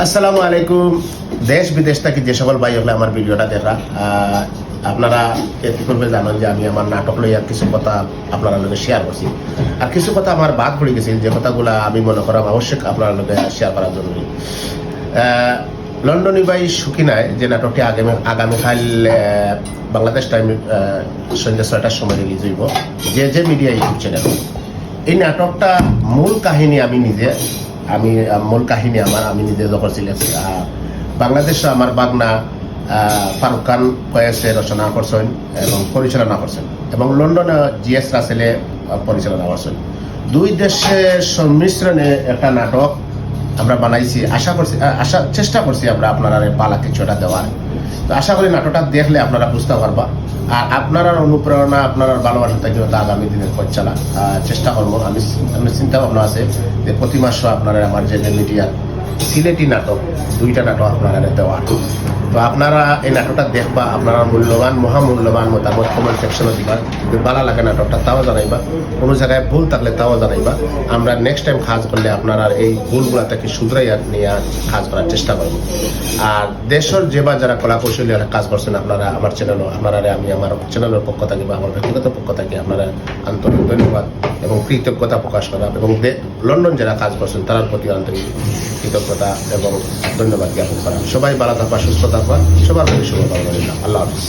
আসসালামু আলাইকুম। দেশ বিদেশ থেকে যে সকল ভাই হলে আমার ভিডিওটা দেখা আপনারা কি করবে জানেন যে আমি আমার নাটক লইয়া কিছু কথা আপনারা লোকে শেয়ার করছি, আর কিছু কথা আমার বাদ পড়ে গেছে যে কথাগুলো আমি মনে করাম আবশ্যক আপনারা লোকে শেয়ার করা জরুরি। লন্ডনী বাই সুখিনায় যে নাটকটি আগামীকাল বাংলাদেশ টাইম সন্ধ্যা 6টার সময় রিলিজ হইব যে মিডিয়া ইউটিউব চ্যানেল। এই নাটকটা মূল কাহিনী আমি নিজে যখন ছিলাম বাংলাদেশে আমার বাগনা ফারুক খান কয়েসে রচনা করছেন এবং পরিচালনা করছেন এবং লন্ডনে জিএস রাসেলে পরিচালনা করছেন। দুই দেশের সংমিশ্রণে একটা নাটক আমরা বানাইছি। চেষ্টা করছি আমরা আপনারা পালা কিছুটা দেওয়ার। তো আশা করি নাটকটা দেখলে আপনারা বুঝতে পারবা, আর আপনার অনুপ্রেরণা আপনার ভালোবাসা থেকে আগামী দিনের পথ চালা চেষ্টা করবো। আমি চিন্তা ভাবনা আছে যে প্রতি মাসে আপনারা আমার যে মিডিয়া সিলেটি নাটক 2টা নাটক আপনারা দেওয়া। তো আপনারা এই নাটকটা দেখবা, আপনারা মহামূল্যবান মতামত কমেন্ট সেকশনে দিবা। যদি ভালো লাগে নাটকটা তাও জানাইবা, কোনো জায়গায় ভুল থাকলে তাও জানাইবা। আমরা নেক্সট টাইম কাজ করলে আপনারা এই ভুলগুলা থেকে শুধরাইয়া নিয়ে কাজ করার চেষ্টা করবো। আর দেশের যে বা যারা কলা কৌশলী কাজ করছেন আপনারা আমার চ্যানেলও আমি আমার চ্যানেলের পক্ষ থেকে বা আমার ব্যক্তিগত পক্ষ থেকে আপনারা আন্তরিক ধন্যবাদ এবং কৃতজ্ঞতা প্রকাশ করা এবং লন্ডন যারা কাজ করছেন তার প্রতি আন্তরিক কৃতজ্ঞতা এবং ধন্যবাদ জ্ঞাপন করা। সবাই ভালো থাকবা, সুস্থ থাকবা, সবার প্রতি শুভকামনা। আল্লাহ হাফিজ।